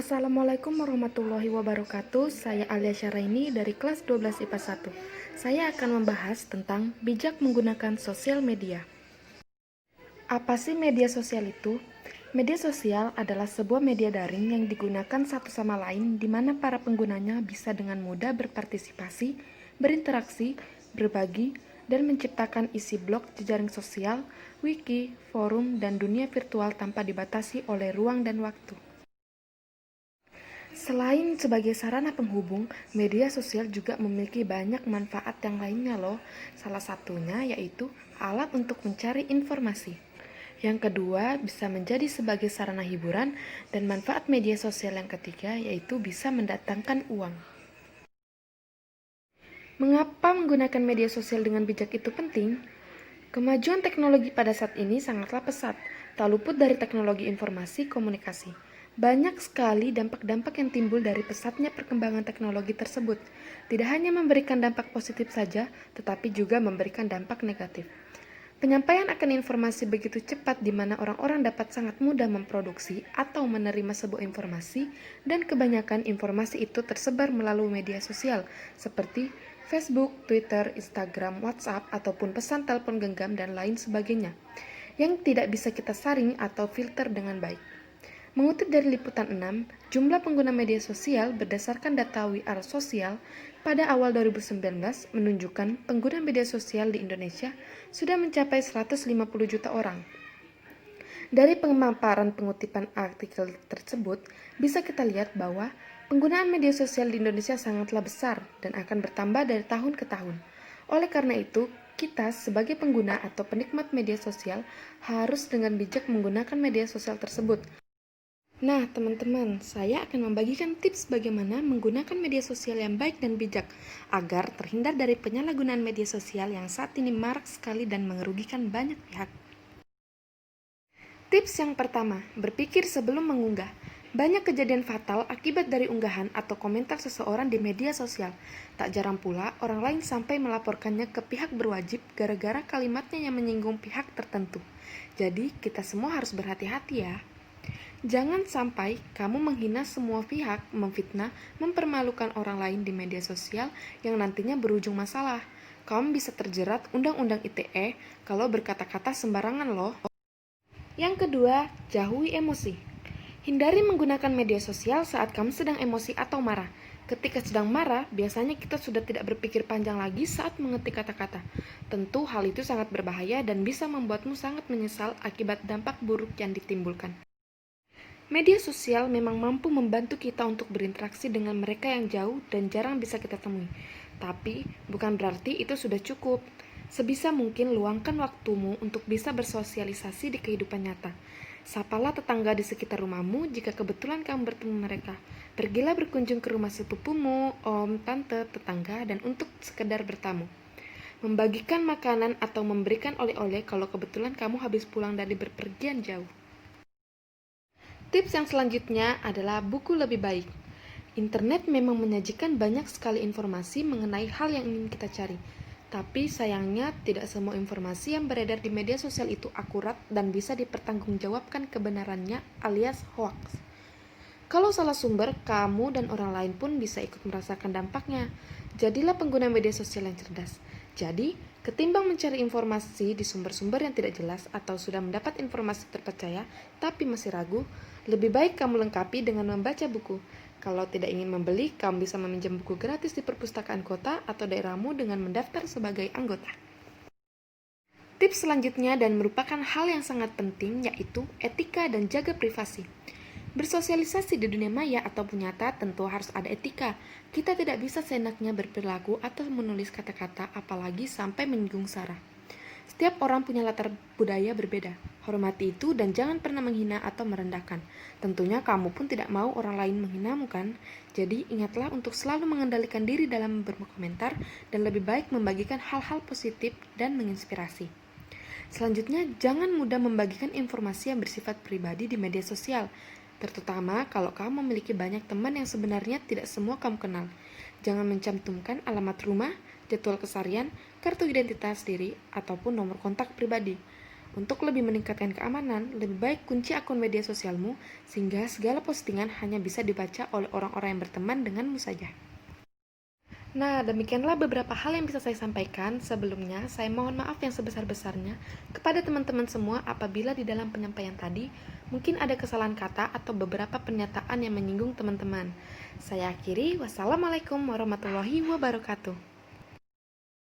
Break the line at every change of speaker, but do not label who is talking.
Assalamualaikum warahmatullahi wabarakatuh. Saya Alia Syaraini dari kelas 12 IPA 1. Saya akan membahas tentang bijak menggunakan sosial media. Apa sih media sosial itu? Media sosial adalah sebuah media daring yang digunakan satu sama lain di mana para penggunanya bisa dengan mudah berpartisipasi, berinteraksi, berbagi, dan menciptakan isi blog, jejaring sosial, wiki, forum, dan dunia virtual tanpa dibatasi oleh ruang dan waktu. Selain sebagai sarana penghubung, media sosial juga memiliki banyak manfaat yang lainnya loh. Salah satunya yaitu alat untuk mencari informasi. Yang kedua, bisa menjadi sebagai sarana hiburan, dan manfaat media sosial yang ketiga yaitu bisa mendatangkan uang. Mengapa menggunakan media sosial dengan bijak itu penting? Kemajuan teknologi pada saat ini sangatlah pesat, tak luput dari teknologi informasi komunikasi. Banyak sekali dampak-dampak yang timbul dari pesatnya perkembangan teknologi tersebut. Tidak hanya memberikan dampak positif saja, tetapi juga memberikan dampak negatif. Penyampaian akan informasi begitu cepat di mana orang-orang dapat sangat mudah memproduksi atau menerima sebuah informasi, dan kebanyakan informasi itu tersebar melalui media sosial seperti Facebook, Twitter, Instagram, WhatsApp, ataupun pesan telepon genggam dan lain sebagainya, yang tidak bisa kita saring atau filter dengan baik. Mengutip dari Liputan 6, jumlah pengguna media sosial berdasarkan data We Are Social pada awal 2019 menunjukkan pengguna media sosial di Indonesia sudah mencapai 150 juta orang. Dari pemaparan pengutipan artikel tersebut, bisa kita lihat bahwa penggunaan media sosial di Indonesia sangatlah besar dan akan bertambah dari tahun ke tahun. Oleh karena itu, kita sebagai pengguna atau penikmat media sosial harus dengan bijak menggunakan media sosial tersebut. Nah, teman-teman, saya akan membagikan tips bagaimana menggunakan media sosial yang baik dan bijak agar terhindar dari penyalahgunaan media sosial yang saat ini marak sekali dan merugikan banyak pihak. Tips yang pertama, berpikir sebelum mengunggah. Banyak kejadian fatal akibat dari unggahan atau komentar seseorang di media sosial. Tak jarang pula orang lain sampai melaporkannya ke pihak berwajib gara-gara kalimatnya yang menyinggung pihak tertentu. Jadi, kita semua harus berhati-hati ya. Jangan sampai kamu menghina semua pihak, memfitnah, mempermalukan orang lain di media sosial yang nantinya berujung masalah. Kamu bisa terjerat Undang-Undang ITE kalau berkata-kata sembarangan loh. Yang kedua, jauhi emosi. Hindari menggunakan media sosial saat kamu sedang emosi atau marah. Ketika sedang marah, biasanya kita sudah tidak berpikir panjang lagi saat mengetik kata-kata. Tentu hal itu sangat berbahaya dan bisa membuatmu sangat menyesal akibat dampak buruk yang ditimbulkan. Media sosial memang mampu membantu kita untuk berinteraksi dengan mereka yang jauh dan jarang bisa kita temui. Tapi, bukan berarti itu sudah cukup. Sebisa mungkin luangkan waktumu untuk bisa bersosialisasi di kehidupan nyata. Sapalah tetangga di sekitar rumahmu jika kebetulan kamu bertemu mereka. Pergilah berkunjung ke rumah sepupumu, om, tante, tetangga, dan untuk sekedar bertamu. Membagikan makanan atau memberikan oleh-oleh kalau kebetulan kamu habis pulang dari berpergian jauh. Tips yang selanjutnya adalah buku lebih baik. Internet memang menyajikan banyak sekali informasi mengenai hal yang ingin kita cari. Tapi sayangnya tidak semua informasi yang beredar di media sosial itu akurat dan bisa dipertanggungjawabkan kebenarannya alias hoax. Kalau salah sumber, kamu dan orang lain pun bisa ikut merasakan dampaknya. Jadilah pengguna media sosial yang cerdas. Jadi, ketimbang mencari informasi di sumber-sumber yang tidak jelas atau sudah mendapat informasi terpercaya tapi masih ragu, lebih baik kamu lengkapi dengan membaca buku. Kalau tidak ingin membeli, kamu bisa meminjam buku gratis di perpustakaan kota atau daerahmu dengan mendaftar sebagai anggota. Tips selanjutnya dan merupakan hal yang sangat penting yaitu etika dan jaga privasi. Bersosialisasi di dunia maya ataupun nyata tentu harus ada etika. Kita tidak bisa seenaknya berperilaku atau menulis kata-kata apalagi sampai menyinggung sara. Setiap orang punya latar budaya berbeda. Hormati itu dan jangan pernah menghina atau merendahkan. Tentunya kamu pun tidak mau orang lain menghinamu kan? Jadi ingatlah untuk selalu mengendalikan diri dalam berkomentar dan lebih baik membagikan hal-hal positif dan menginspirasi. Selanjutnya, jangan mudah membagikan informasi yang bersifat pribadi di media sosial. Terutama kalau kamu memiliki banyak teman yang sebenarnya tidak semua kamu kenal. Jangan mencantumkan alamat rumah, jadwal keseharian, kartu identitas diri, ataupun nomor kontak pribadi. Untuk lebih meningkatkan keamanan, lebih baik kunci akun media sosialmu sehingga segala postingan hanya bisa dibaca oleh orang-orang yang berteman denganmu saja. Nah, demikianlah beberapa hal yang bisa saya sampaikan. Sebelumnya, saya mohon maaf yang sebesar-besarnya kepada teman-teman semua apabila di dalam penyampaian tadi mungkin ada kesalahan kata atau beberapa pernyataan yang menyinggung teman-teman. Saya akhiri, wassalamualaikum warahmatullahi wabarakatuh.